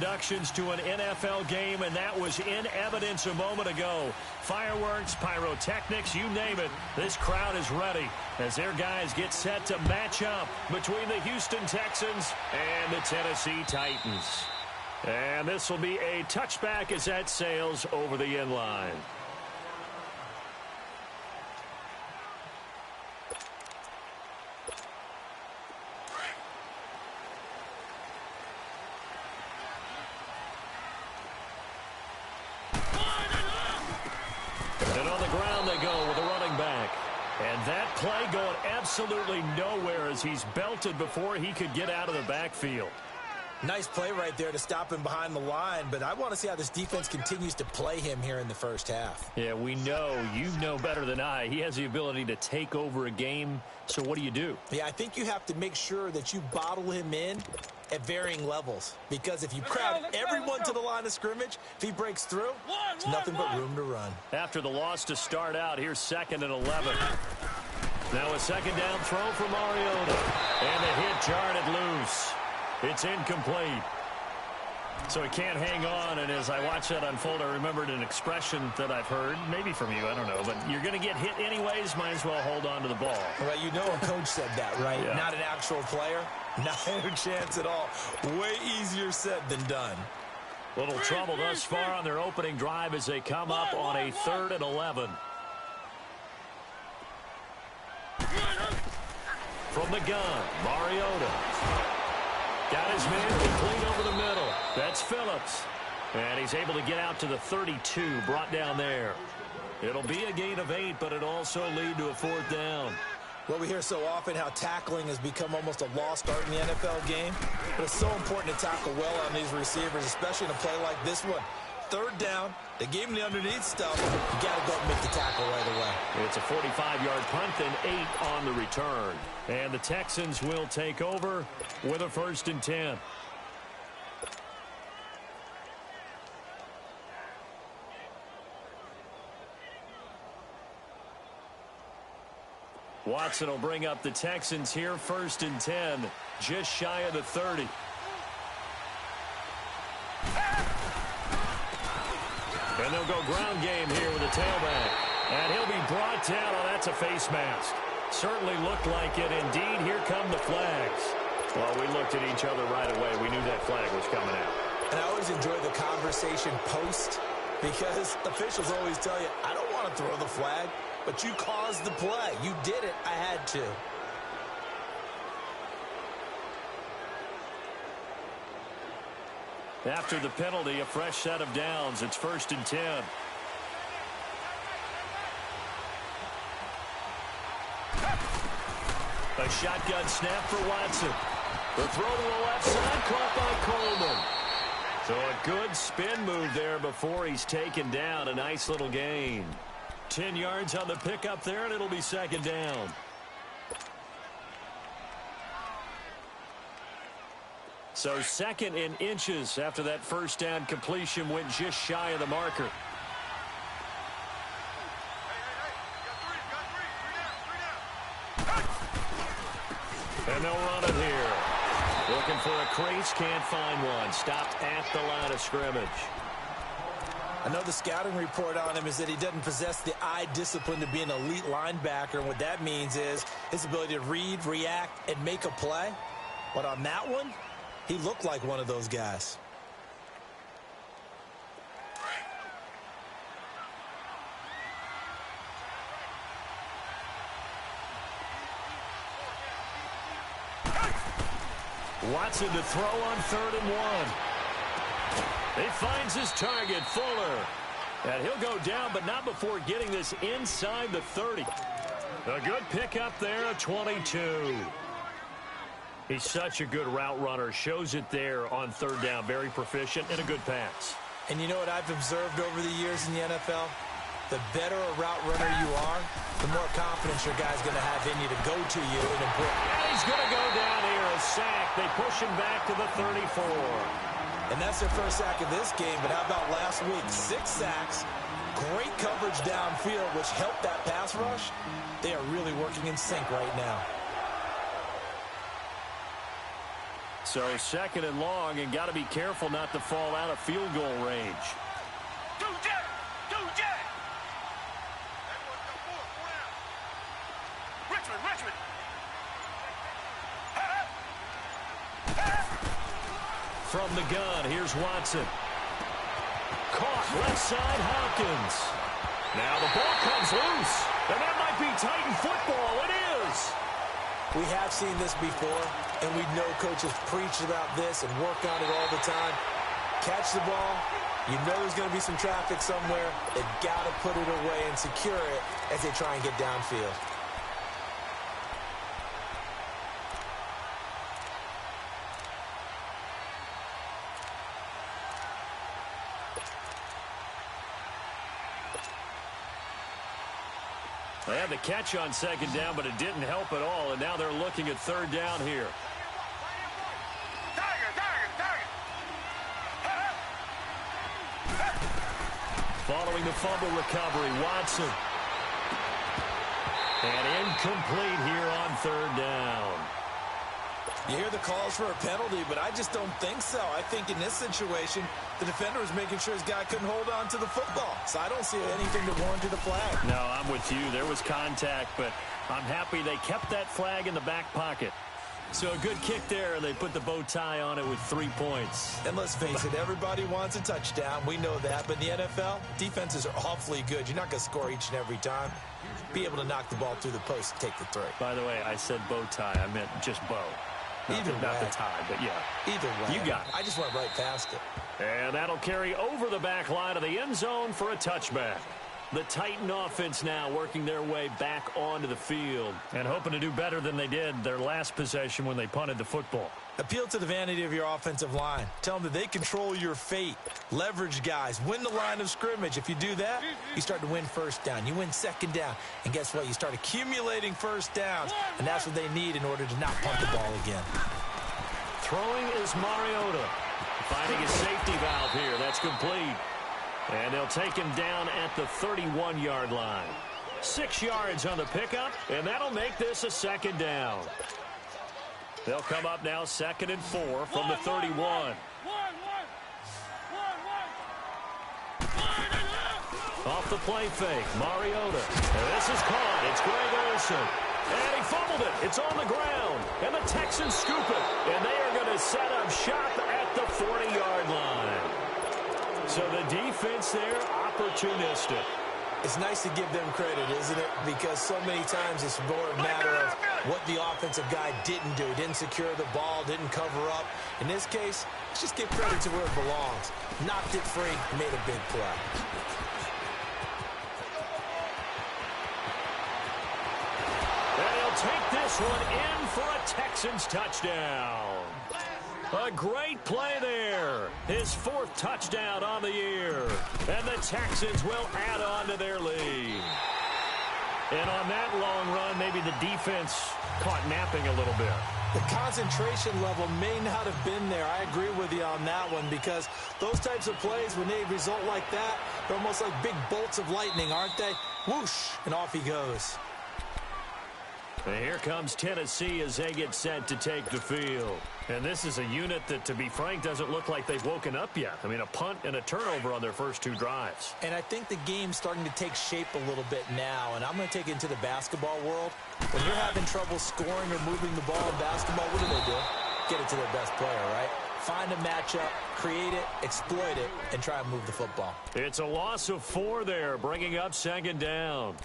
Introductions to an NFL game, and that was in evidence a moment ago. Fireworks, pyrotechnics, you name it. This crowd is ready as their guys get set to match up between the Houston Texans and the Tennessee Titans. And this will be a touchback as that sails over the end line. And on the ground they go with a running back. And that play going absolutely nowhere as he's belted before he could get out of the backfield. Nice play right there to stop him behind the line, but I want to see how this defense continues to play him here in the first half. Yeah, we know, you know better than I, he has the ability to take over a game, so what do? Yeah, I think you have to make sure that you bottle him in at varying levels, because if you crowd everyone to the line of scrimmage, if he breaks through, it's nothing but room to run. After the loss to start out, here's 2nd and 11. Now a second down throw for Mariota, and the hit jarred it loose. It's incomplete. So he can't hang on, and as I watch that unfold, I remembered an expression that I've heard, maybe from you, I don't know, but you're going to get hit anyways, might as well hold on to the ball. Well, you know a coach said that, right? Yeah. Not an actual player. No chance at all. Way easier said than done. Little trouble thus far on their opening drive as they come up on a 3rd and 11. From the gun, Mariota. Got his man complete over the middle. That's Phillips. And he's able to get out to the 32, brought down there. It'll be a gain of 8, but it'll also lead to a 4th down. Well, we hear so often how tackling has become almost a lost art in the NFL game. But it's so important to tackle well on these receivers, especially in a play like this one. 3rd down, they gave him the underneath stuff. You got to go and make the tackle right away. It's a 45-yard punt and 8 on the return. And the Texans will take over with a 1st and 10. Watson will bring up the Texans here, 1st and 10, just shy of the 30. And they'll go ground game here with a tailback. And he'll be brought down. Oh, that's a face mask. Certainly looked like it. Indeed, here come the flags. Well, we looked at each other right away. We knew that flag was coming out. And I always enjoy the conversation post, because officials always tell you, I don't want to throw the flag, but you caused the play. You did it. I had to. After the penalty, a fresh set of downs. It's 1st and 10. A shotgun snap for Watson. The throw to the left side, caught by Coleman. So a good spin move there before he's taken down. A nice little gain. 10 yards on the pickup there, and it'll be 2nd down. So 2nd in inches after that 1st down completion went just shy of the marker. And they'll run it here. Looking for a crease, can't find one. Stopped at the line of scrimmage. I know the scouting report on him is that he doesn't possess the eye discipline to be an elite linebacker. And what that means is his ability to read, react, and make a play. But on that one, he looked like one of those guys. Watson to throw on 3rd and 1. He finds his target, Fuller. And he'll go down, but not before getting this inside the 30. A good pickup there, a 22. He's such a good route runner. Shows it there on 3rd down. Very proficient and a good pass. And you know what I've observed over the years in the NFL? The better a route runner you are, the more confidence your guy's going to have in you to go to you in important. And he's going to go down here, a sack. They push him back to the 34. And that's their first sack of this game, but how about last week? 6 sacks, great coverage downfield, which helped that pass rush. They are really working in sync right now. So second and long, and got to be careful not to fall out of field goal range. From the gun, here's Watson. Caught left side, Hopkins. Now the ball comes loose, and that might be Titan football. It is. We have seen this before, and we know coaches preach about this and work on it all the time. Catch the ball. You know there's going to be some traffic somewhere. They've got to put it away and secure it as they try and get downfield. They had the catch on second down, but it didn't help at all, and now they're looking at third down here. Following the fumble recovery, Watson. And incomplete here on third down. You hear the calls for a penalty, but I just don't think so. I think in this situation, the defender was making sure his guy couldn't hold on to the football. So I don't see anything to warrant the flag. No, I'm with you. There was contact, but I'm happy they kept that flag in the back pocket. So a good kick there, and they put the bow tie on it with 3 points. And let's face it, everybody wants a touchdown. We know that. But in the NFL, defenses are awfully good. You're not going to score each and every time. Be able to knock the ball through the post and take the three. By the way, I said bow tie. I meant just bow. Not the tie, but yeah. Either way. You got it. I just went right past it. And that'll carry over the back line of the end zone for a touchback. The Titan offense now working their way back onto the field and hoping to do better than they did their last possession when they punted the football. Appeal to the vanity of your offensive line. Tell them that they control your fate. Leverage guys. Win the line of scrimmage. If you do that, you start to win first down. You win second down. And guess what? You start accumulating first downs. And that's what they need in order to not punt the ball again. Throwing is Mariota. Finding a safety valve here. That's complete. And they'll take him down at the 31-yard line. 6 yards on the pickup, and that'll make this a second down. They'll come up now 2nd and 4 from the 31. Off the play fake, Mariota. And this is caught. It's Greg Olsen. And he fumbled it. It's on the ground. And the Texans scoop it. And they are going to set up shop at the 40-yard line. So the defense there, opportunistic. It's nice to give them credit, isn't it? Because so many times it's more a matter of what the offensive guy didn't do. Didn't secure the ball, didn't cover up. In this case, let's just give credit to where it belongs. Knocked it free, made a big play. And he'll take this one in for a Texans touchdown. A great play there. His 4th touchdown on the year. And the Texans will add on to their lead. And on that long run, maybe the defense caught napping a little bit. The concentration level may not have been there. I agree with you on that one because those types of plays, when they result like that, they're almost like big bolts of lightning, aren't they? Whoosh, and off he goes. And here comes Tennessee as they get set to take the field. And this is a unit that, to be frank, doesn't look like they've woken up yet. I mean, a punt and a turnover on their first 2 drives. And I think the game's starting to take shape a little bit now. And I'm going to take it into the basketball world. When you're having trouble scoring or moving the ball in basketball, what do? Get it to their best player, right? Find a matchup, create it, exploit it, and try and move the football. It's a loss of 4 there, bringing up 2nd down.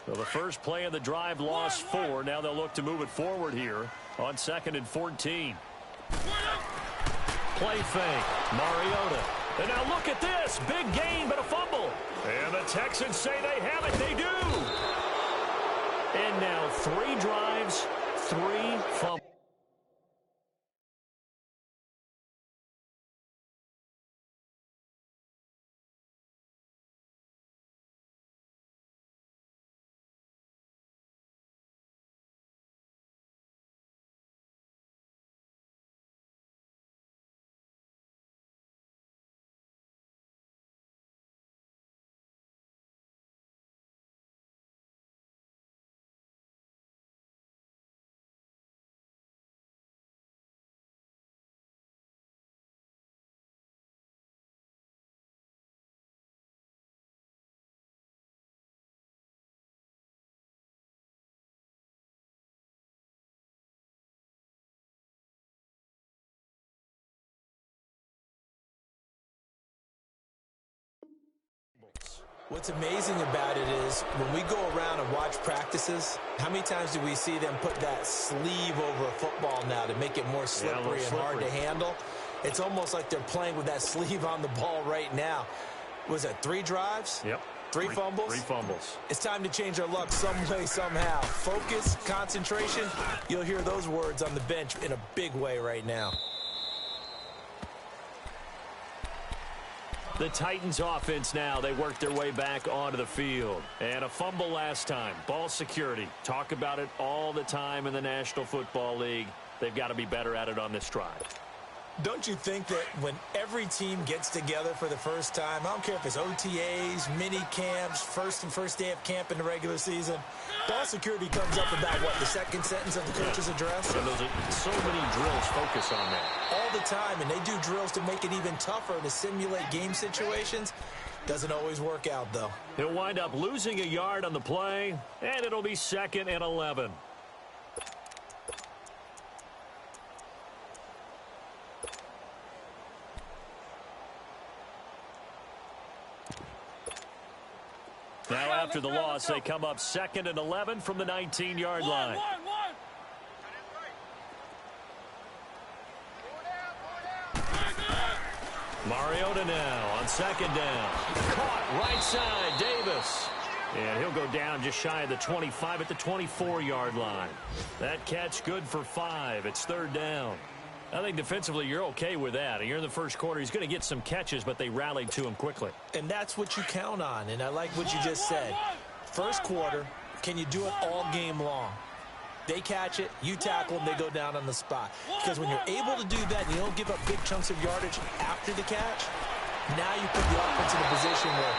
So the first play of the drive lost 4. Now they'll look to move it forward here on 2nd and 14. Play fake. Mariota. And now look at this. Big gain, but a fumble. And the Texans say they have it. They do. And now 3 drives, 3 fumbles. What's amazing about it is when we go around and watch practices, how many times do we see them put that sleeve over a football now to make it more slippery and hard to handle? It's almost like they're playing with that sleeve on the ball right now. Was it 3 drives? Yep. Three fumbles? 3 fumbles. It's time to change our luck some way, somehow. Focus, concentration, you'll hear those words on the bench in a big way right now. The Titans offense now, they work their way back onto the field. And a fumble last time. Ball security. Talk about it all the time in the National Football League. They've got to be better at it on this drive. Don't you think that when every team gets together for the first time, I don't care if it's OTAs, mini camps, first day of camp in the regular season, ball security comes up about what, the second sentence of the coach's address? And so many drills focus on that. All the time, and they do drills to make it even tougher to simulate game situations. Doesn't always work out, though. He'll wind up losing a yard on the play, and it'll be 2nd and 11. Now after the loss, they come up 2nd and 11 from the 19-yard line. Mariota now on 2nd down. Caught right side, Davis. And he'll go down just shy of the 25 at the 24-yard line. That catch good for 5. It's 3rd down. I think defensively you're okay with that. You're in the first quarter. He's going to get some catches, but they rallied to him quickly. And that's what you count on, and I like what you just said. First quarter, can you do it all game long? They catch it, you tackle them, they go down on the spot. Because when you're able to do that and you don't give up big chunks of yardage after the catch, now you put the offense in a position where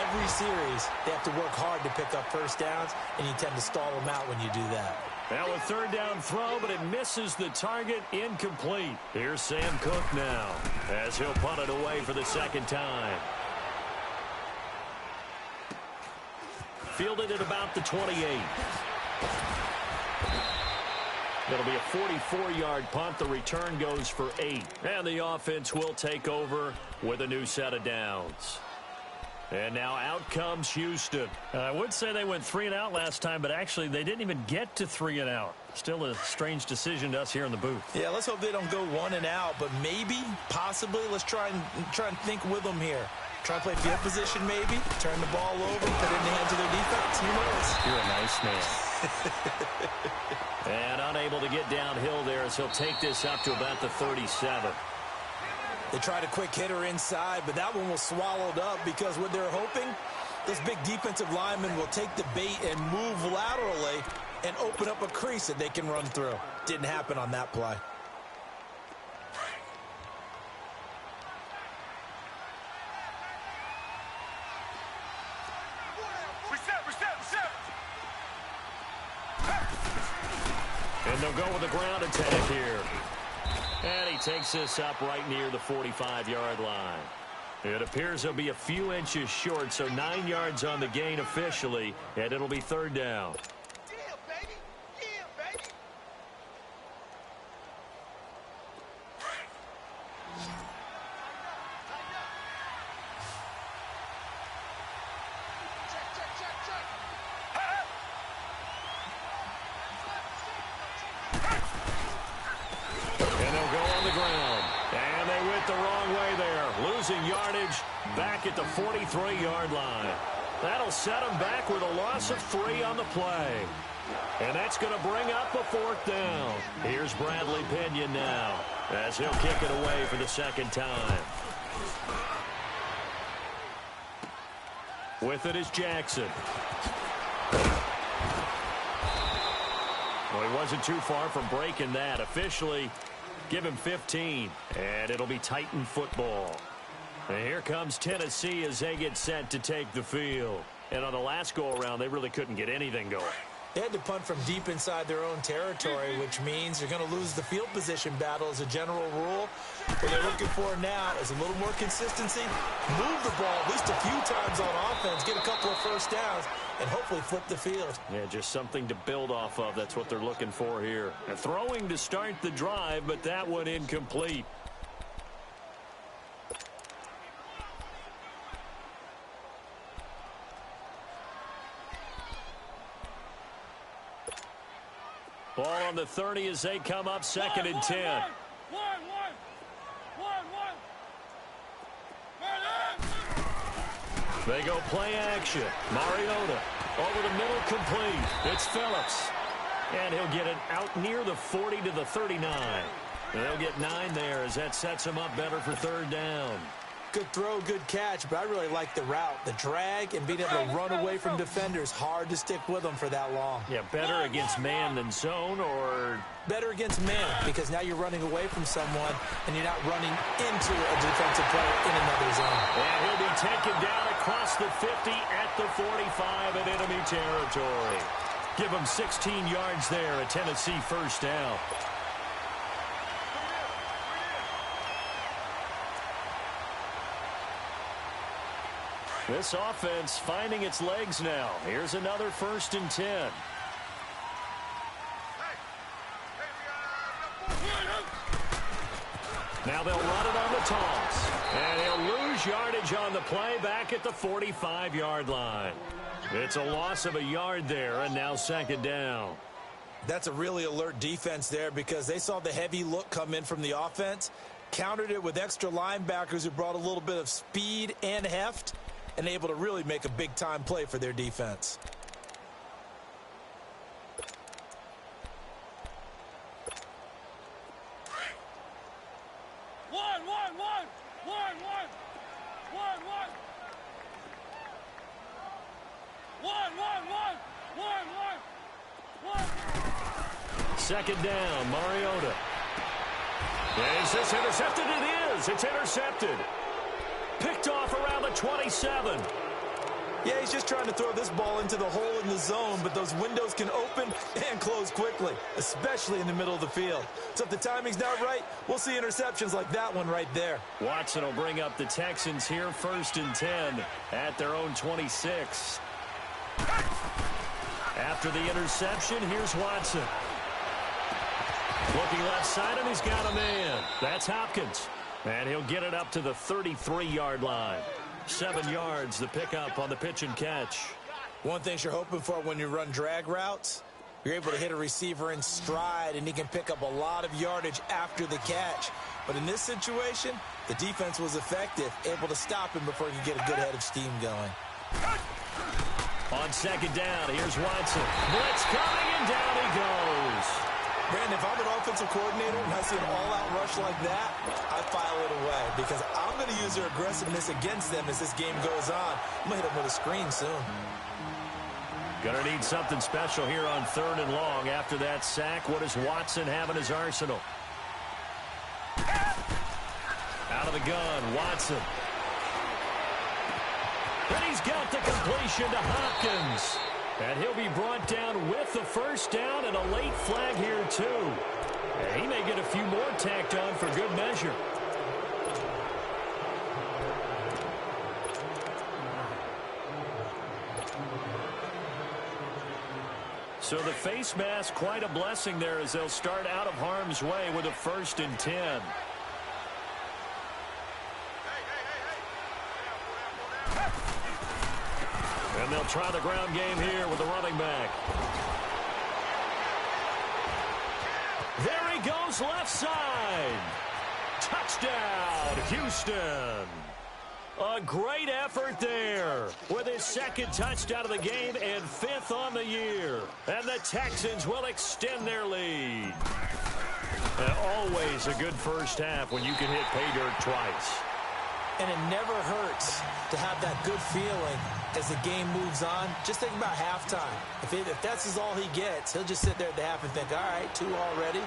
every series they have to work hard to pick up first downs, and you tend to stall them out when you do that. Now a 3rd down throw, but it misses the target, incomplete. Here's Sam Cook now as he'll punt it away for the 2nd time. Fielded at about the 28. It'll be a 44-yard punt. The return goes for 8. And the offense will take over with a new set of downs. And now out comes Houston. I would say they went 3 and out last time, but actually they didn't even get to 3 and out. Still a strange decision to us here in the booth. Yeah, let's hope they don't go 1 and out, but maybe, possibly, let's try and think with them here. Try and play field position maybe, turn the ball over, put it in the hands of their defense. Who knows? You're a nice man. And unable to get downhill there as he'll take this up to about the 37. They tried a quick hitter inside, but that one was swallowed up because what they're hoping, this big defensive lineman will take the bait and move laterally and open up a crease that they can run through. Didn't happen on that play. And they'll go with a ground attack here. And he takes this up right near the 45-yard line. It appears he'll be a few inches short, so 9 yards on the gain officially, and it'll be 3rd down. Yeah, baby. Yeah, baby. And they'll go on the ground. And they went the wrong way there. Losing yardage back at the 43-yard line. That'll set them back with a loss of 3 on the play. And that's going to bring up a 4th down. Here's Bradley Pinion now as he'll kick it away for the 2nd time. With it is Jackson. Well, he wasn't too far from breaking that. Officially, give him 15, and it'll be Titan football. And here comes Tennessee as they get set to take the field. And on the last go-around, they really couldn't get anything going. They had to punt from deep inside their own territory, which means they're going to lose the field position battle as a general rule. What they're looking for now is a little more consistency, move the ball at least a few times on offense, get a couple of first downs, and hopefully flip the field. Yeah, just something to build off of. That's what they're looking for here. And throwing to start the drive, but that one incomplete. Ball on the 30 as they come up 2nd and 10. They go play action. Mariota over the middle, complete. It's Phillips. And he'll get it out near the 40 to the 39. They'll get 9 there as that sets him up better for 3rd down. Good throw, good catch, but I really like the route. The drag and being able to run away from defenders. Hard to stick with them for that long. Yeah, better against man than zone, or... Better against man, because now you're running away from someone and you're not running into a defensive player in another zone. And he'll be taken down across the 50 at the 45 in enemy territory. Give him 16 yards there, a Tennessee 1st down. This offense finding its legs now. Here's another 1st and 10. Now they'll run it on the toss. And he'll lose yardage on the play back at the 45-yard line. It's a loss of a yard there, and now 2nd down. That's a really alert defense there because they saw the heavy look come in from the offense, countered it with extra linebackers who brought a little bit of speed and heft, and able to really make a big-time play for their defense. Second down, Mariota. Is this intercepted? It is. It's intercepted. Picked off around the 27. Yeah, he's just trying to throw this ball into the hole in the zone, but those windows can open and close quickly, especially in the middle of the field. So if the timing's not right, we'll see interceptions like that one right there. Watson will bring up the Texans here, 1st and 10 at their own 26. After the interception, here's Watson. Looking left side, and he's got a man. That's Hopkins. And he'll get it up to the 33-yard line. 7 yards, the pickup on the pitch and catch. One thing you're hoping for when you run drag routes, you're able to hit a receiver in stride, and he can pick up a lot of yardage after the catch. But in this situation, the defense was effective, able to stop him before he could get a good head of steam going. On 2nd down, here's Watson. Blitz coming, and down he goes. Brandon, if I'm an offensive coordinator and I see an all-out rush like that, I file it away because I'm going to use their aggressiveness against them as this game goes on. I'm going to hit them with a screen soon. Gonna need something special here on 3rd and long. After that sack, what does Watson have in his arsenal? Out of the gun, Watson. And he's got the completion to Hopkins. And he'll be brought down with the 1st down and a late flag here, too. And he may get a few more tacked on for good measure. So the face mask, quite a blessing there as they'll start out of harm's way with a 1st and 10. And they'll try the ground game here with the running back. There he goes, left side. Touchdown, Houston. A great effort there with his 2nd touchdown of the game and 5th on the year. And the Texans will extend their lead. And always a good first half when you can hit pay dirt twice. And it never hurts to have that good feeling as the game moves on. Just think about halftime. If that's all he gets, he'll just sit there at the half and think, all right, 2 already.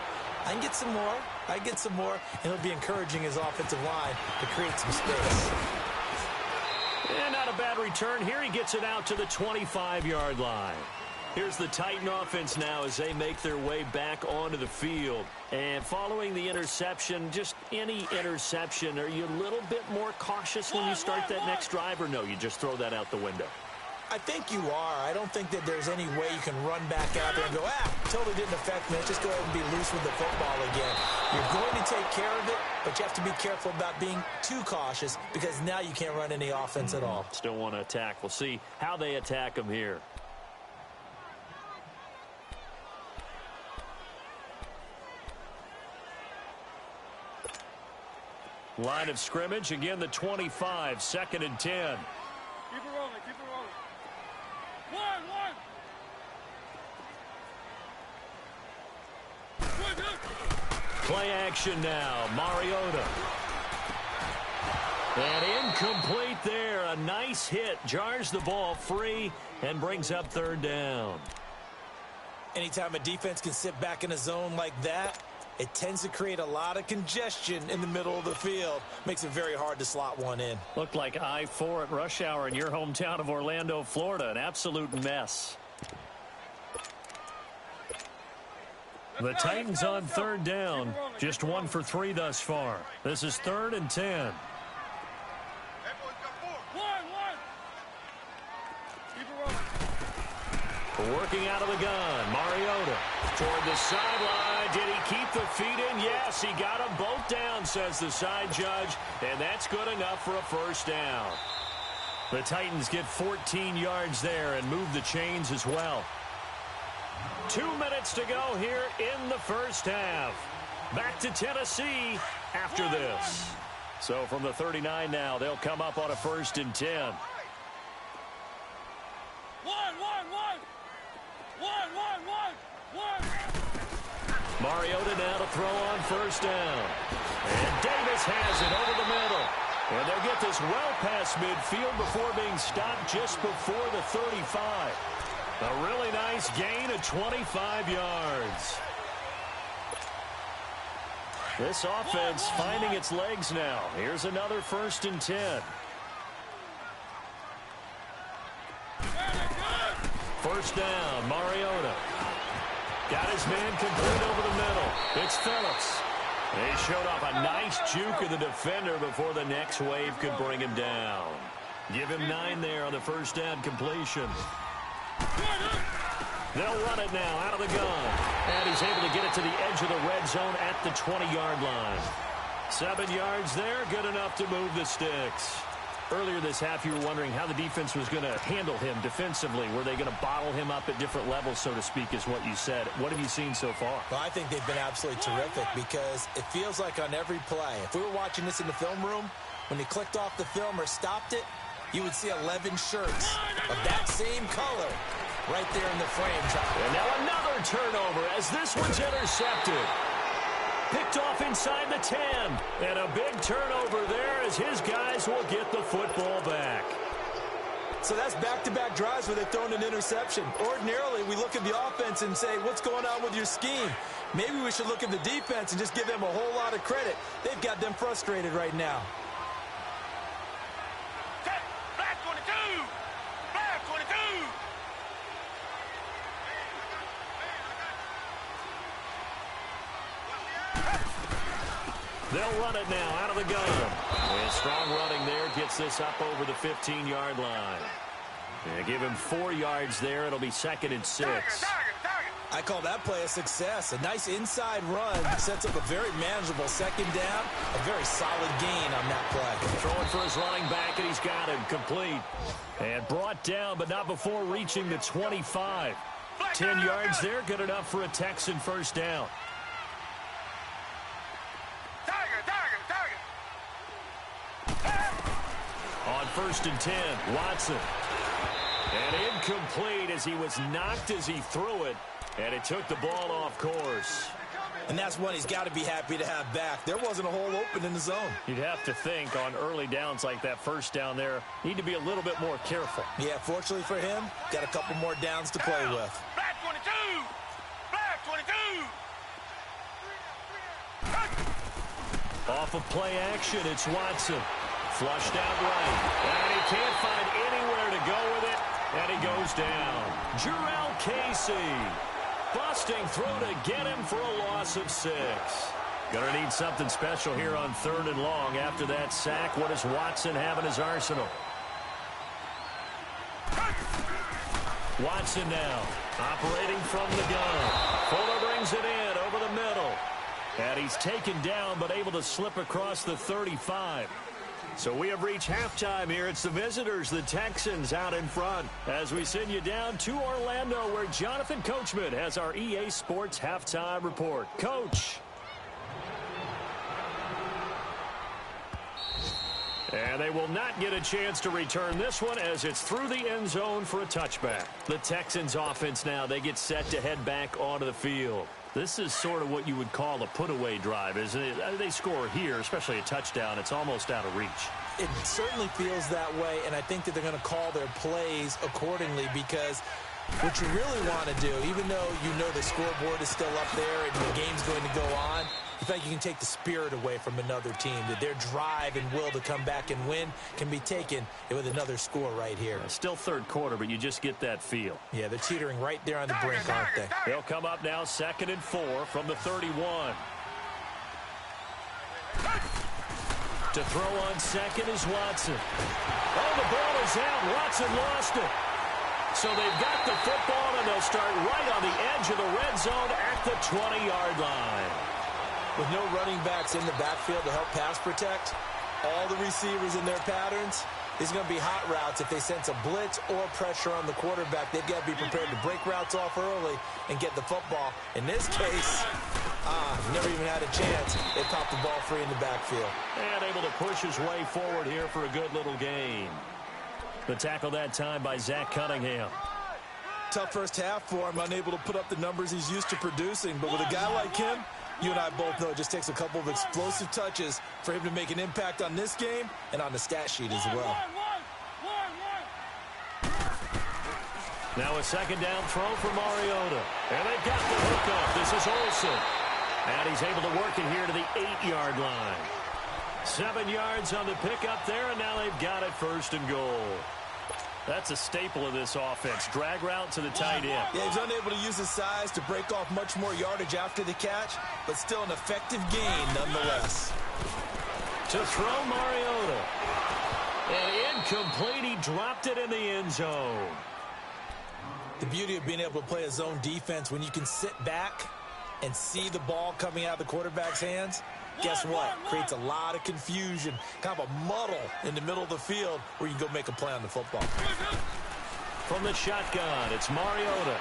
I can get some more. I get some more. And he'll be encouraging his offensive line to create some space. And not a bad return. Here he gets it out to the 25-yard line. Here's the Titan offense now as they make their way back onto the field. And following the interception, just any interception, are you a little bit more cautious when you start that next drive, or no, you just throw that out the window? I think you are. I don't think that there's any way you can run back out there and go, totally didn't affect me. Let's just go ahead and be loose with the football again. You're going to take care of it, but you have to be careful about being too cautious because now you can't run any offense at all. Still want to attack. We'll see how they attack them here. Line of scrimmage, again the 25, 2nd and 10. Keep it rolling, keep it rolling. One. Play action now, Mariota. And incomplete there. A nice hit, jars the ball free and brings up 3rd down. Anytime a defense can sit back in a zone like that, it tends to create a lot of congestion in the middle of the field. Makes it very hard to slot one in. Looked like I-4 at rush hour in your hometown of Orlando, Florida. An absolute mess. The Titans on 3rd down. Just 1 for 3 thus far. This is 3rd and 10. Working out of the gun, Mariota toward the sideline. Did he keep the feet in? Yes, he got them both down, says the side judge, and that's good enough for a 1st down. The Titans get 14 yards there and move the chains as well. 2 minutes to go here in the 1st half. Back to Tennessee after this. So from the 39 now, they'll come up on a 1st and 10. Mariota now to throw on 1st down. And Davis has it over the middle. And they'll get this well past midfield before being stopped just before the 35. A really nice gain of 25 yards. This offense finding its legs now. Here's another 1st and 10. 1st down, Mariota. Got his man complete over the middle. It's Phillips. He showed off a nice juke of the defender before the next wave could bring him down. Give him 9 there on the 1st down completion. They'll run it now out of the gun. And he's able to get it to the edge of the red zone at the 20-yard line. 7 yards there, good enough to move the sticks. Earlier this half, you were wondering how the defense was going to handle him defensively. Were they going to bottle him up at different levels, so to speak, is what you said. What have you seen so far? Well, I think they've been absolutely terrific because it feels like on every play, if we were watching this in the film room, when he clicked off the film or stopped it, you would see 11 shirts of that same color right there in the frame. And now another turnover as this one's intercepted. Picked off inside the 10. And a big turnover there as his guys will get the football back. So that's back-to-back drives where they've thrown an interception. Ordinarily, we look at the offense and say, what's going on with your scheme? Maybe we should look at the defense and just give them a whole lot of credit. They've got them frustrated right now. Black 22! Black 22! They'll run it now out of the gun. And strong running there gets this up over the 15-yard line. And give him 4 yards there. It'll be 2nd and 6. I call that play a success. A nice inside run sets up a very manageable 2nd down. A very solid gain on that play. Throwing for his running back, and he's got him complete. And brought down, but not before reaching the 25. 10 yards there, good enough for a Texan 1st down. On 1st and 10, Watson. And incomplete as he was knocked as he threw it. And it took the ball off course. And that's one he's got to be happy to have back. There wasn't a hole open in the zone. You'd have to think on early downs like that 1st down there, need to be a little bit more careful. Yeah, fortunately for him, got a couple more downs to play with. Black 22! Black 22! Off of play action, it's Watson. Flushed out right. And he can't find anywhere to go with it. And he goes down. Jurrell Casey. Busting through to get him for a loss of 6. Gonna need something special here on 3rd and long after that sack. What does Watson have in his arsenal? Watson now operating from the gun. Fuller brings it in over the middle. And he's taken down but able to slip across the 35. So we have reached halftime here. It's the visitors, the Texans, out in front. As we send you down to Orlando, where Jonathan Coachman has our EA Sports halftime report. Coach. And they will not get a chance to return this one as it's through the end zone for a touchback. The Texans offense now, they get set to head back onto the field. This is sort of what you would call a put-away drive, isn't it? They score here, especially a touchdown. It's almost out of reach. It certainly feels that way, and I think that they're going to call their plays accordingly because what you really want to do, even though you know the scoreboard is still up there and the game's going to go on, you think you can take the spirit away from another team, that their drive and will to come back and win can be taken with another score right here. Still third quarter, but you just get that feel. Yeah, they're teetering right there on the brink, aren't they? They'll come up now 2nd and 4 from the 31. To throw on second is Watson. Oh, the ball is out. Watson lost it. So they've got the football, and they'll start right on the edge of the red zone at the 20-yard line. With no running backs in the backfield to help pass protect, all the receivers in their patterns, these are going to be hot routes. If they sense a blitz or pressure on the quarterback, they've got to be prepared to break routes off early and get the football. In this case, never even had a chance. They popped the ball free in the backfield. And able to push his way forward here for a good little gain. The tackle that time by Zach Cunningham. Tough first half for him, unable to put up the numbers he's used to producing. But with a guy like him, you and I both know it just takes a couple of explosive touches for him to make an impact on this game and on the stat sheet as well. Now a second down throw for Mariota. And they've got the hook up. This is Olsen. And he's able to work it here to the 8-yard line. 7 yards on the pickup there, and now they've got it 1st and goal. That's a staple of this offense. Drag route to the tight end. Yeah, he's unable to use his size to break off much more yardage after the catch, but still an effective gain nonetheless. To throw Mariota. And incomplete. He dropped it in the end zone. The beauty of being able to play a zone defense when you can sit back and see the ball coming out of the quarterback's hands, guess what? Creates a lot of confusion, kind of a muddle in the middle of the field where you can go make a play on the football. From the shotgun, it's Mariota.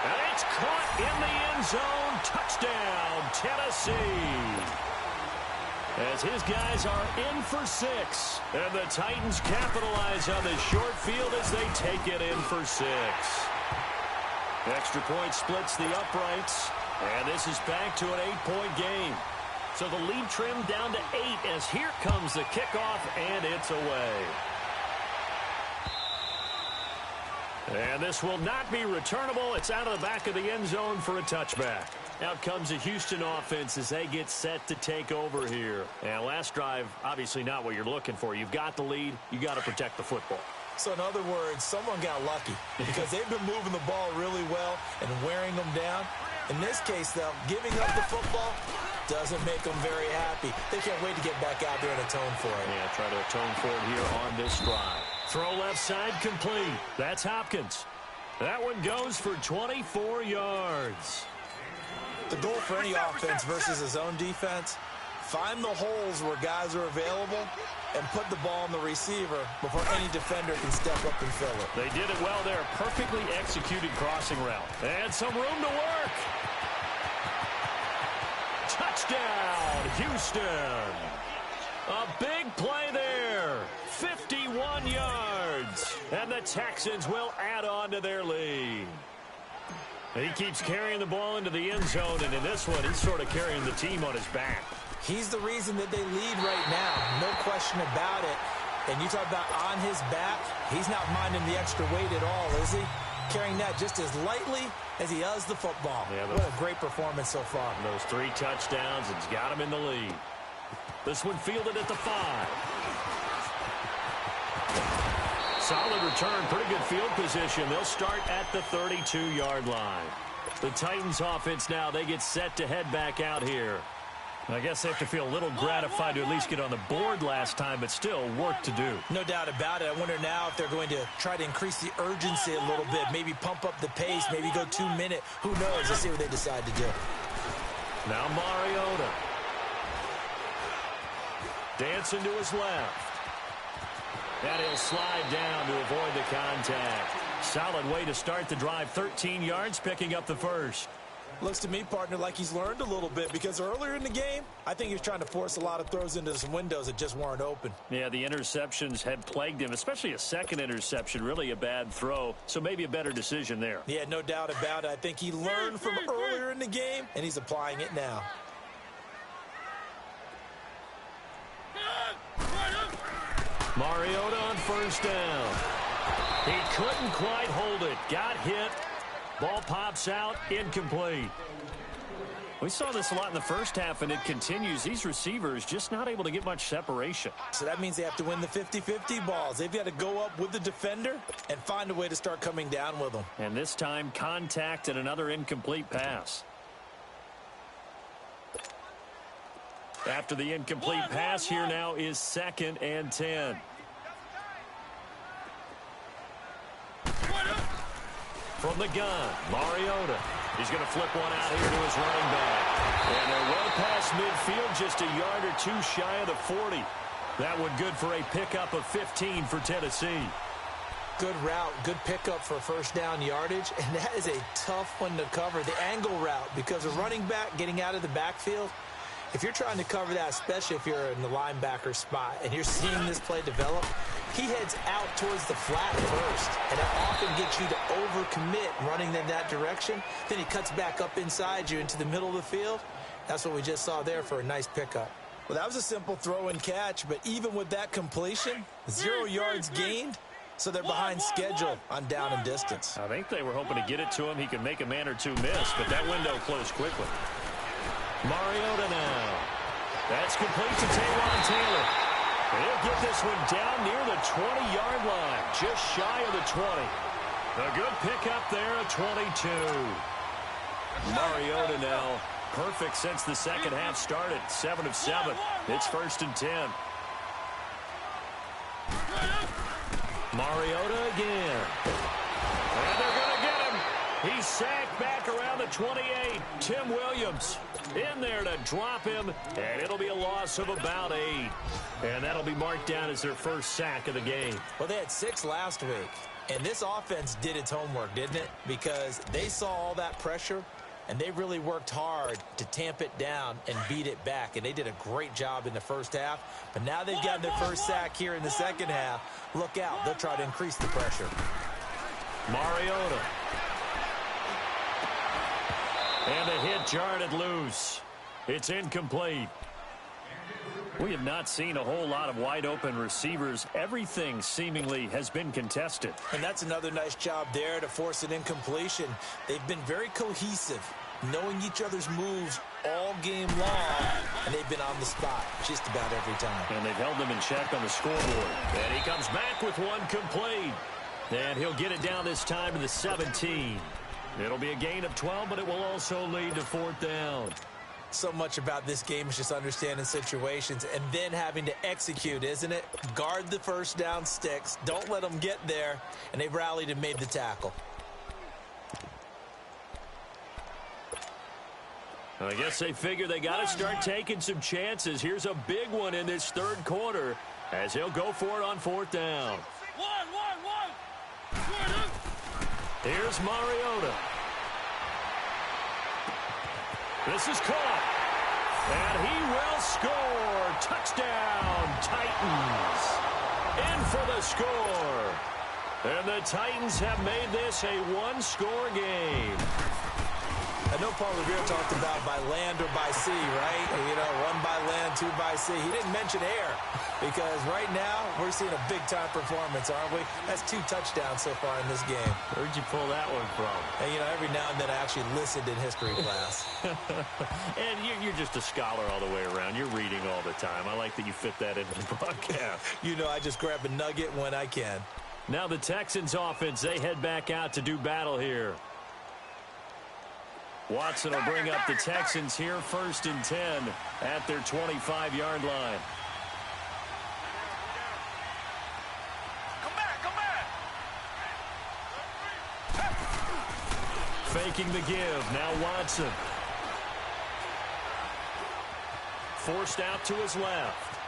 And it's caught in the end zone. Touchdown, Tennessee. As his guys are in for 6. And the Titans capitalize on this short field as they take it in for 6. Extra point splits the uprights. And this is back to an 8-point game. So the lead trimmed down to 8 as here comes the kickoff, and it's away. And this will not be returnable. It's out of the back of the end zone for a touchback. Out comes the Houston offense as they get set to take over here. And last drive, obviously not what you're looking for. You've got the lead. You got to protect the football. So in other words, someone got lucky because they've been moving the ball really well and wearing them down. In this case, though, giving up the football doesn't make them very happy. They can't wait to get back out there and atone for it. Yeah, try to atone for it here on this drive. Throw left side complete. That's Hopkins. That one goes for 24 yards. The goal for any offense versus a zone defense, find the holes where guys are available and put the ball on the receiver before any defender can step up and fill it. They did it well there. Perfectly executed crossing route. And some room to work. Touchdown, Houston. A big play there. 51 yards. And the Texans will add on to their lead. He keeps carrying the ball into the end zone, and in this one, he's sort of carrying the team on his back. He's the reason that they lead right now. No question about it. And you talk about on his back, he's not minding the extra weight at all, is he? Carrying that just as lightly as he does the football. Yeah, what a great performance so far. Those 3 touchdowns, it's got him in the lead. This one fielded at the 5. Solid return, pretty good field position. They'll start at the 32-yard line. The Titans offense now, they get set to head back out here. I guess they have to feel a little gratified to at least get on the board last time, but still work to do. No doubt about it. I wonder now if they're going to try to increase the urgency a little bit, maybe pump up the pace, maybe go 2-minute. Who knows? Let's see what they decide to do. Now Mariota. Dancing to his left. And he'll slide down to avoid the contact. Solid way to start the drive. 13 yards, picking up the first. Looks to me, partner, like he's learned a little bit because earlier in the game, I think he was trying to force a lot of throws into some windows that just weren't open. Yeah, the interceptions had plagued him, especially a second interception, really a bad throw, so maybe a better decision there. Yeah, no doubt about it. I think he learned from earlier in the game, and he's applying it now. Mariota on first down. He couldn't quite hold it. Got hit. Ball pops out, incomplete. We saw this a lot in the first half, and it continues. These receivers just not able to get much separation. So that means they have to win the 50-50 balls. They've got to go up with the defender and find a way to start coming down with them. And this time, contact and another incomplete pass. After the incomplete pass, here now is 2nd and 10. From the gun, Mariota. He's going to flip one out here to his running back. And they're well past midfield, just a yard or two shy of the 40. That one good for a pickup of 15 for Tennessee. Good route, good pickup for first down yardage, and that is a tough one to cover. The angle route, because a running back getting out of the backfield, if you're trying to cover that, especially if you're in the linebacker spot and you're seeing this play develop, he heads out towards the flat first, and that often gets you to overcommit running in that direction. Then he cuts back up inside you into the middle of the field. That's what we just saw there for a nice pickup. Well, that was a simple throw and catch, but even with that completion, 0 yards gained, so they're behind schedule on down and distance. I think they were hoping to get it to him. He could make a man or two miss, but that window closed quickly. Mariota now. That's complete to Taywan Taylor. And he'll get this one down near the 20-yard line, just shy of the 20. A good pickup there, a 22. Mariota now, perfect since the second half started, 7 of 7. It's 1st and 10. Mariota again. And they're going to get him. He's sacked back around the 28. Tim Williams in there to drop him, and it'll be a loss of about 8. And that'll be marked down as their first sack of the game. Well, they had 6 last week, and this offense did its homework, didn't it? Because they saw all that pressure, and they really worked hard to tamp it down and beat it back. And they did a great job in the first half. But now they've gotten their first sack here in the second half. Look out. They'll try to increase the pressure. Mariota. And a hit jarred loose. It's incomplete. We have not seen a whole lot of wide-open receivers. Everything seemingly has been contested. And that's another nice job there to force an incompletion. They've been very cohesive, knowing each other's moves all game long, and they've been on the spot just about every time. And they've held them in check on the scoreboard. And he comes back with one complete. And he'll get it down this time to the 17. It'll be a gain of 12, but it will also lead to 4th down. So much about this game is just understanding situations and then having to execute, isn't it? Guard the first down sticks. Don't let them get there. And they've rallied and made the tackle. I guess they figure they got to start taking some chances. Here's a big one in this third quarter as he'll go for it on 4th down. Here's Mariota. This is caught. And he will score. Touchdown, Titans. In for the score. And the Titans have made this a one-score game. I know Paul Revere talked about by land or by sea, right? You know, 1 by land, 2 by sea. He didn't mention air because right now we're seeing a big-time performance, aren't we? That's 2 touchdowns so far in this game. Where'd you pull that one from? And, you know, every now and then I actually listened in history class. And you're just a scholar all the way around. You're reading all the time. I like that you fit that into the broadcast. You know, I just grab a nugget when I can. Now the Texans offense, they head back out to do battle here. Watson will bring up the Texans here, 1st and 10 at their 25-yard line. Come back. Faking the give. Now Watson. Forced out to his left.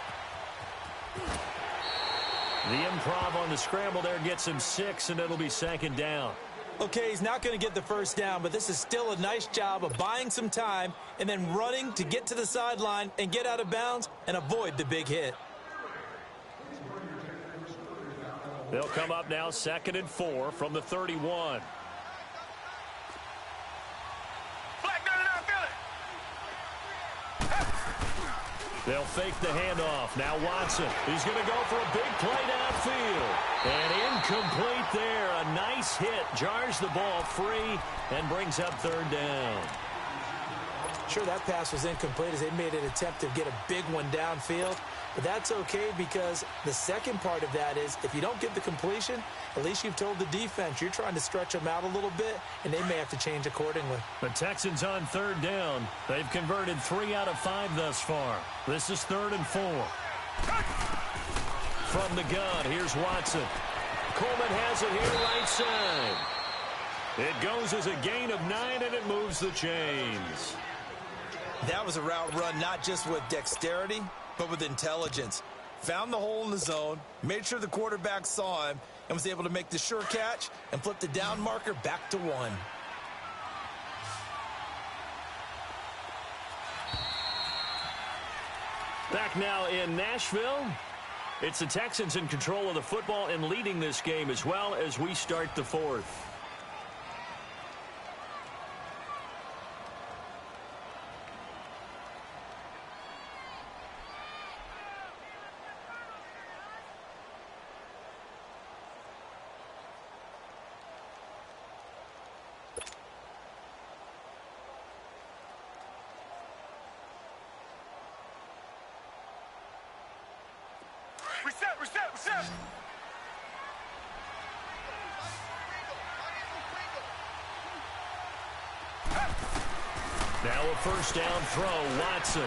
The improv on the scramble there gets him 6, and it'll be 2nd down. Okay, he's not going to get the first down, but this is still a nice job of buying some time and then running to get to the sideline and get out of bounds and avoid the big hit. They'll come up now 2nd and 4 from the 31. They'll fake the handoff. Now Watson. He's going to go for a big play downfield. And incomplete there. A nice hit. Jars the ball free and brings up 3rd down. Sure, that pass was incomplete as they made an attempt to get a big one downfield. But that's okay because the second part of that is if you don't get the completion, at least you've told the defense you're trying to stretch them out a little bit, and they may have to change accordingly. The Texans on 3rd down. They've converted 3 out of 5 thus far. This is 3rd and 4. From the gun, here's Watson. Coleman has it here right side. It goes as a gain of 9, and it moves the chains. That was a route run not just with dexterity, but with intelligence. Found the hole in the zone, made sure the quarterback saw him, and was able to make the sure catch and flip the down marker back to 1. Back now in Nashville. It's the Texans in control of the football and leading this game as well as we start the 4th. Reset. Now a 1st down throw, Watson.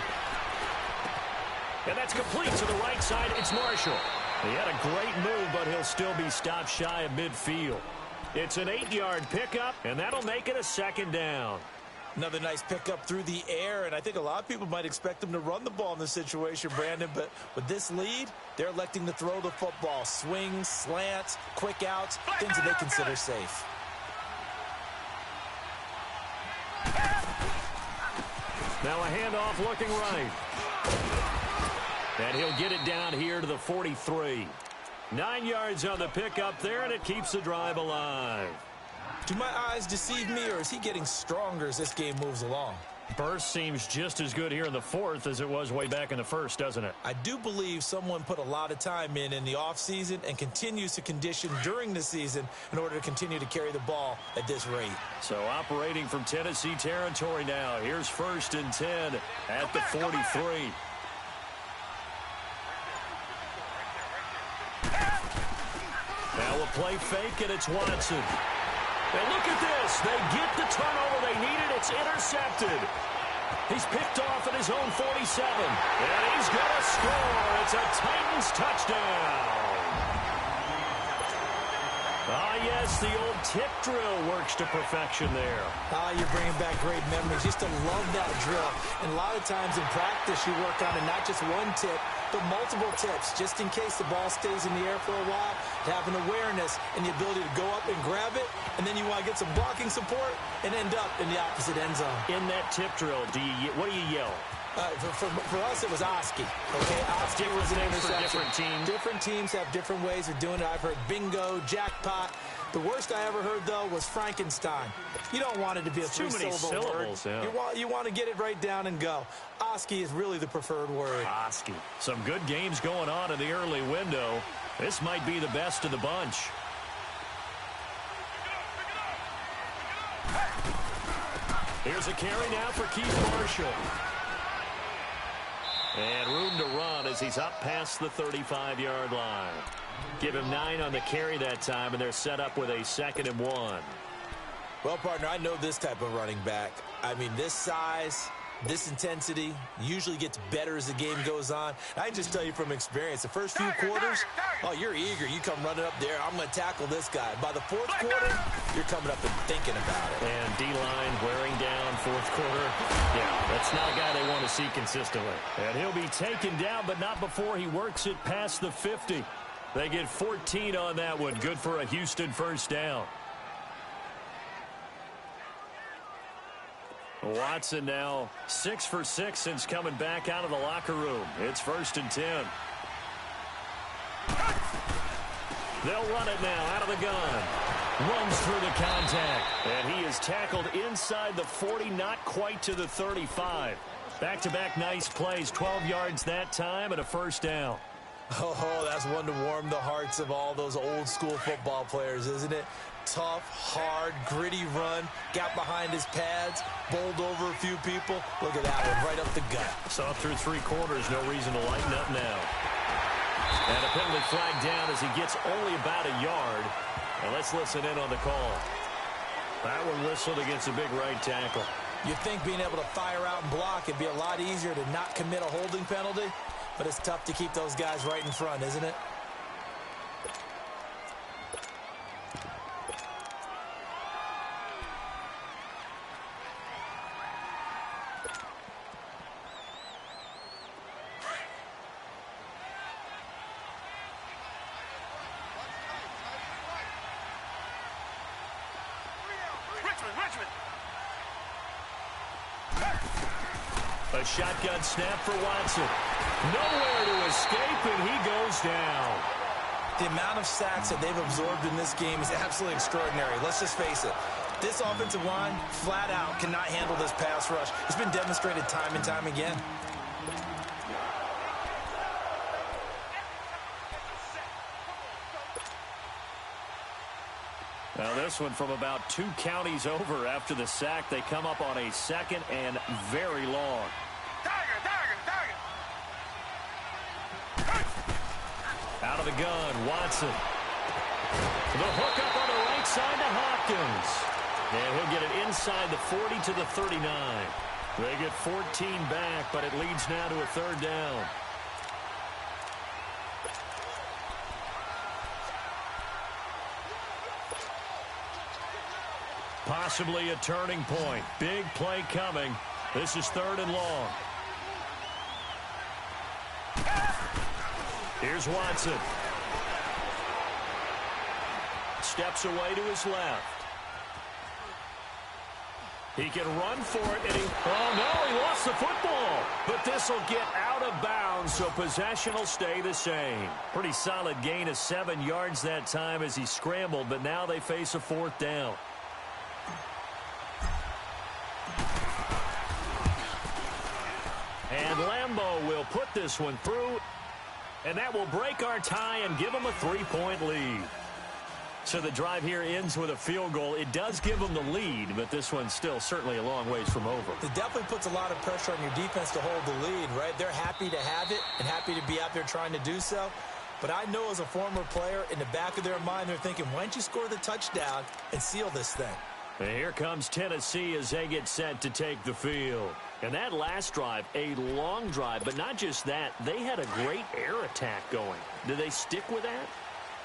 And that's complete to the right side. It's Marshall. He had a great move, but he'll still be stopped shy of midfield. It's an 8-yard pickup, and that'll make it a 2nd down. Another nice pickup through the air, and I think a lot of people might expect them to run the ball in this situation, Brandon, but with this lead, they're electing to throw the football. Swings, slants, quick outs, things that they consider safe. Now a handoff looking right. And he'll get it down here to the 43. 9 yards on the pickup there, and it keeps the drive alive. Do my eyes deceive me, or is he getting stronger as this game moves along? Burst seems just as good here in the 4th as it was way back in the 1st, doesn't it? I do believe someone put a lot of time in the offseason and continues to condition during the season in order to continue to carry the ball at this rate. So operating from Tennessee territory now. Here's 1st and 10 at the 43. Now a play fake, and it's Watson. And look at this. They get the turnover they needed. It's intercepted. He's picked off at his own 47. And he's going to score. It's a Titans touchdown. Ah, yes, the old tip drill works to perfection there. You're bringing back great memories. Used to love that drill. And a lot of times in practice, you work on it, not just one tip, but multiple tips, just in case the ball stays in the air for a while, to have an awareness and the ability to go up and grab it, and then you want to get some blocking support and end up in the opposite end zone. In that tip drill, what do you yell? For us, it was Oski. Okay, Oski was an interception. Different teams. Different teams have different ways of doing it. I've heard bingo, jackpot. The worst I ever heard, though, was Frankenstein. You don't want it to be a three-syllable word. Yeah. You want to get it right down and go. Oski is really the preferred word. Oski. Some good games going on in the early window. This might be the best of the bunch. Here's a carry now for Keith Marshall. And room to run as he's up past the 35-yard line. Give him 9 on the carry that time, and they're set up with a 2nd and 1. Well, partner, I know this type of running back. I mean, this size, this intensity usually gets better as the game goes on. I can just tell you from experience, the first few quarters, oh, you're eager. You come running up there, I'm going to tackle this guy. By the 4th quarter, you're coming up and thinking about it. And D-line wearing down 4th quarter. Yeah, that's not a guy they want to see consistently. And he'll be taken down, but not before he works it past the 50. They get 14 on that one. Good for a Houston 1st down. Watson now 6 for 6 since coming back out of the locker room. It's 1st and 10. They'll run it now out of the gun. Runs through the contact. And he is tackled inside the 40, not quite to the 35. Back-to-back nice plays, 12 yards that time and a 1st down. Oh, that's one to warm the hearts of all those old-school football players, isn't it? Tough, hard, gritty run, got behind his pads, bowled over a few people. Look at that one, right up the gut. Saw through 3 quarters, no reason to lighten up now. And a penalty flag down as he gets only about a yard. And let's listen in on the call. That one whistled against a big right tackle. You'd think being able to fire out and block it'd be a lot easier to not commit a holding penalty, but it's tough to keep those guys right in front, isn't it? A shotgun snap for Watson. Nowhere to escape, and he goes down. The amount of sacks that they've absorbed in this game is absolutely extraordinary. Let's just face it. This offensive line, flat out, cannot handle this pass rush. It's been demonstrated time and time again. Now this one from about 2 counties over after the sack. They come up on a 2nd and very long. Out of the gun, Watson. The hook up on the right side to Hopkins. And he'll get it inside the 40 to the 39. They get 14 back, but it leads now to a 3rd down. Possibly a turning point. Big play coming. This is 3rd and long. Here's Watson. Steps away to his left. He can run for it, and oh no, he lost the football. But this will get out of bounds, so possession will stay the same. Pretty solid gain of 7 yards that time as he scrambled, but now they face a 4th down. And Lambeau will put this one through. And that will break our tie and give them a 3-point lead. So the drive here ends with a field goal. It does give them the lead, but this one's still certainly a long ways from over. It definitely puts a lot of pressure on your defense to hold the lead, right? They're happy to have it and happy to be out there trying to do so. But I know as a former player, in the back of their mind, they're thinking, why don't you score the touchdown and seal this thing? And here comes Tennessee as they get set to take the field. And that last drive, a long drive, but not just that, they had a great air attack going. Do they stick with that?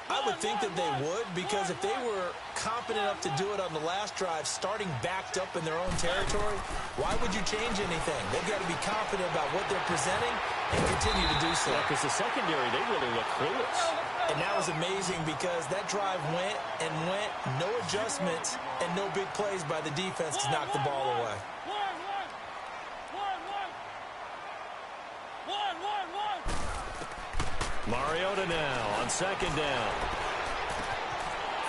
I would think that they would, because if they were confident enough to do it on the last drive, starting backed up in their own territory, why would you change anything? They've got to be confident about what they're presenting and continue to do so. Yeah, because the secondary, they really look clueless. And that was amazing because that drive went and went, no adjustments, and no big plays by the defense to knock the ball away. Mariota now on 2nd down.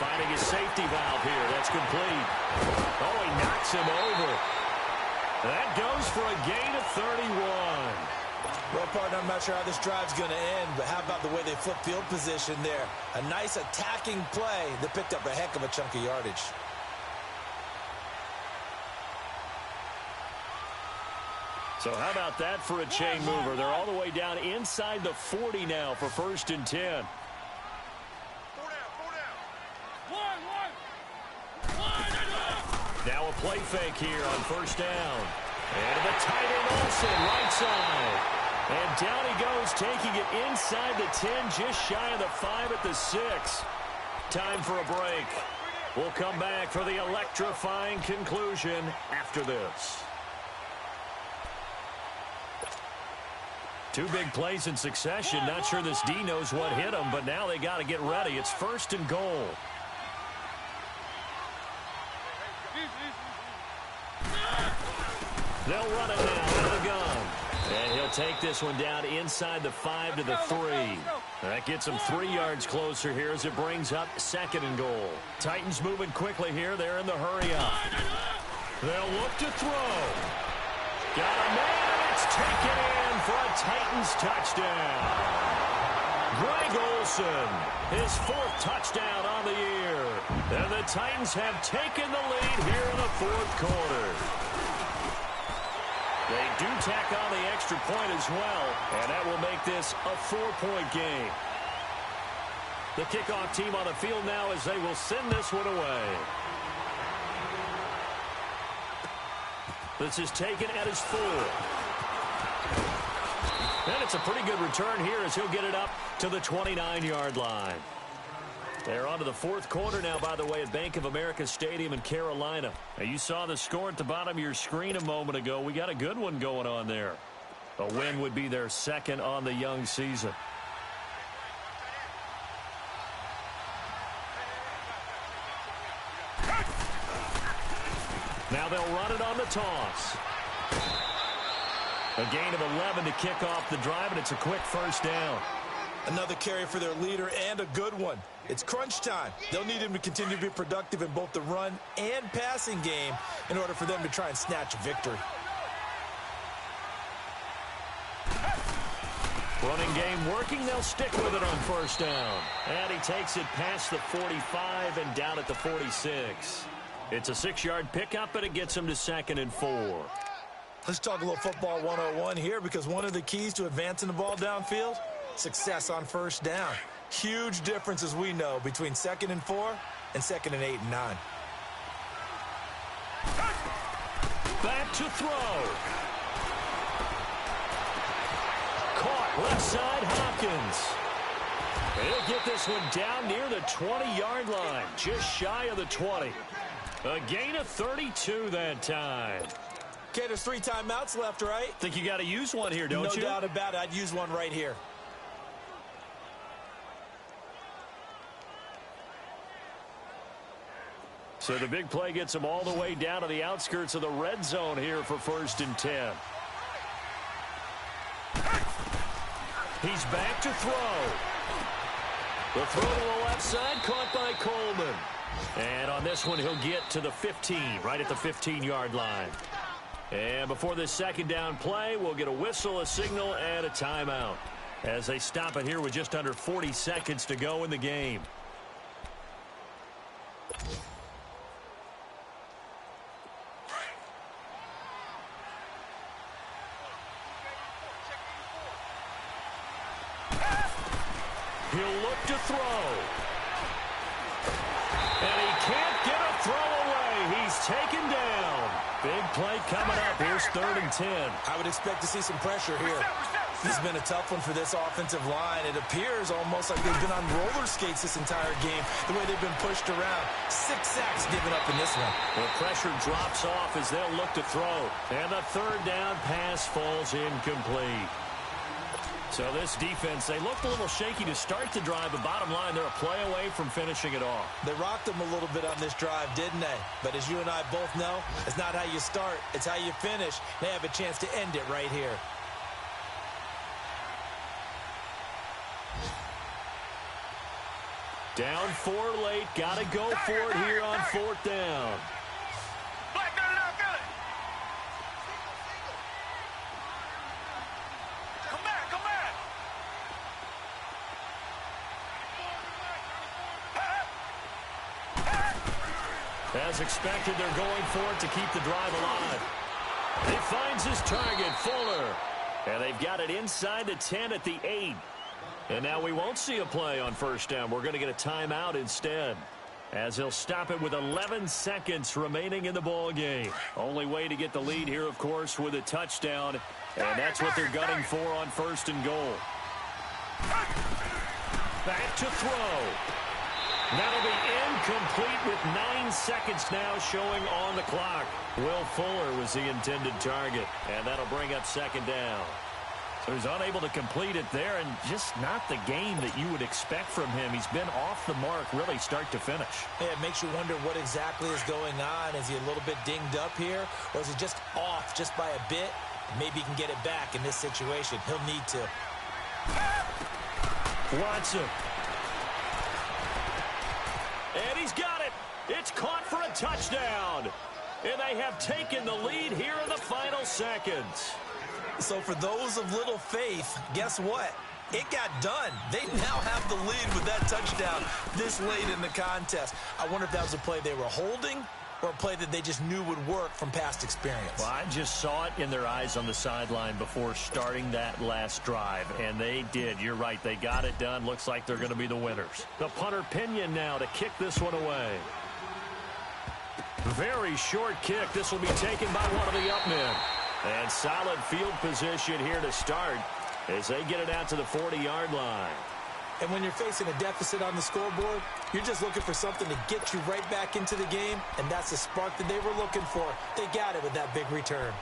Finding his safety valve here. That's complete. Oh, he knocks him over. That goes for a gain of 31. Well, partner, I'm not sure how this drive's going to end, but how about the way they flip field position there? A nice attacking play that picked up a heck of a chunk of yardage. So how about that for a chain mover? They're all the way down inside the 40 now for 1st and 10. Now a play fake here on 1st down. And the tight end Olsen, right side. And down he goes, taking it inside the 10, just shy of the 5 at the 6. Time for a break. We'll come back for the electrifying conclusion after this. 2 big plays in succession. Not sure this D knows what hit him, but now they got to get ready. It's 1st and goal. They'll run it now out of the gun. And he'll take this one down inside the 5 to the 3. That gets him 3 yards closer here as it brings up 2nd and goal. Titans moving quickly here. They're in the hurry up. They'll look to throw. Got a man, and it's taken in for a Titans touchdown. Greg Olsen, his 4th touchdown on the year. And the Titans have taken the lead here in the 4th quarter. They do tack on the extra point as well, and that will make this a 4-point game. The kickoff team on the field now as they will send this one away. This is taken at his 4. And it's a pretty good return here as he'll get it up to the 29-yard line. They're on to the 4th quarter now, by the way, at Bank of America Stadium in Carolina. Now, you saw the score at the bottom of your screen a moment ago. We got a good one going on there. A win would be their 2nd on the young season. Now they'll run it on the toss. A gain of 11 to kick off the drive, and it's a quick 1st down. Another carry for their leader, and a good one. It's crunch time. They'll need him to continue to be productive in both the run and passing game in order for them to try and snatch a victory. Running game working. They'll stick with it on 1st down. And he takes it past the 45 and down at the 46. It's a 6-yard pickup, and it gets him to 2nd and 4. Let's talk a little football 101 here, because one of the keys to advancing the ball downfield, success on 1st down. Huge difference, as we know, between 2nd and 4 and 2nd and 8 and 9. Back to throw. Caught left side, Hopkins. He'll get this one down near the 20-yard line, just shy of the 20. A gain of 32 that time. Okay, there's 3 timeouts left, right? Think you got to use one here, don't you? No doubt about it. I'd use one right here. So the big play gets him all the way down to the outskirts of the red zone here for 1st and 10. He's back to throw. The throw to the left side, caught by Coleman. And on this one, he'll get to the 15, right at the 15-yard line. And before this 2nd down play, we'll get a whistle, a signal, and a timeout as they stop it here with just under 40 seconds to go in the game. He'll look to throw. And he can't get a throw away. He's taken down. Big play coming up. Here's 3rd and 10. I would expect to see some pressure here. This has been a tough one for this offensive line. It appears almost like they've been on roller skates this entire game, the way they've been pushed around. 6 sacks given up in this one. The pressure drops off as they'll look to throw. And the 3rd down pass falls incomplete. So this defense, they looked a little shaky to start the drive, but bottom line, they're a play away from finishing it off. They rocked them a little bit on this drive, didn't they? But as you and I both know, it's not how you start, it's how you finish. They have a chance to end it right here. Down 4 late, got to go for it here on 4th down. Black, got it out, got it. Come back, come back. As expected, they're going for it to keep the drive alive. He finds his target, Fuller. And they've got it inside the 10 at the 8. And now we won't see a play on 1st down. We're going to get a timeout instead, as he'll stop it with 11 seconds remaining in the ball game. Only way to get the lead here, of course, with a touchdown. And that's what they're gunning for on 1st and goal. Back to throw. That'll be incomplete with 9 seconds now showing on the clock. Will Fuller was the intended target, and that'll bring up 2nd down. Who's unable to complete it there, and just not the game that you would expect from him. He's been off the mark really start to finish. Yeah, it makes you wonder what exactly is going on. Is he a little bit dinged up here, or is he just off just by a bit? Maybe he can get it back in this situation. He'll need to. Watson. And he's got it. It's caught for a touchdown. And they have taken the lead here in the final seconds. So for those of little faith, guess what? It got done. They now have the lead with that touchdown this late in the contest. I wonder if that was a play they were holding or a play that they just knew would work from past experience. Well, I just saw it in their eyes on the sideline before starting that last drive, and they did. You're right. They got it done. Looks like they're going to be the winners. The punter Pinion now to kick this one away. Very short kick. This will be taken by one of the up men. And solid field position here to start as they get it out to the 40-yard line. And when you're facing a deficit on the scoreboard, you're just looking for something to get you right back into the game, and that's the spark that they were looking for. They got it with that big return.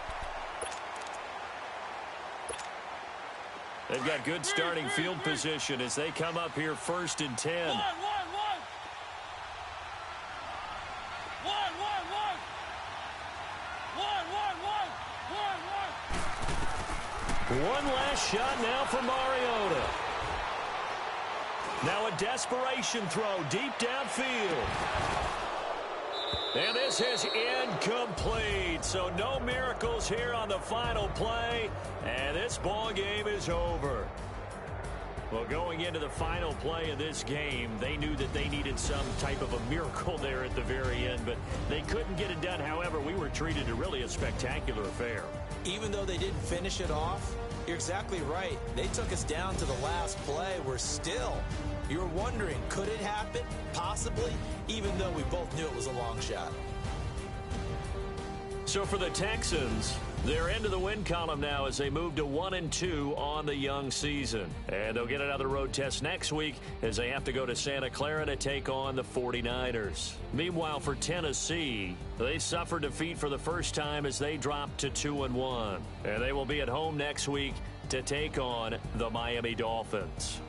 They've got good starting field position as they come up here 1st and 10. One last shot now for Mariota. Now a desperation throw deep downfield. And this is incomplete. So no miracles here on the final play. And this ball game is over. Well, going into the final play of this game, they knew that they needed some type of a miracle there at the very end, but they couldn't get it done. However, we were treated to really a spectacular affair. Even though they didn't finish it off, you're exactly right. They took us down to the last play. We're still, you're wondering, could it happen? Possibly, even though we both knew it was a long shot. So for the Texans, they're into the win column now as they move to 1-2 on the young season. And they'll get another road test next week as they have to go to Santa Clara to take on the 49ers. Meanwhile, for Tennessee, they suffered defeat for the first time as they dropped to 2-1. And they will be at home next week to take on the Miami Dolphins.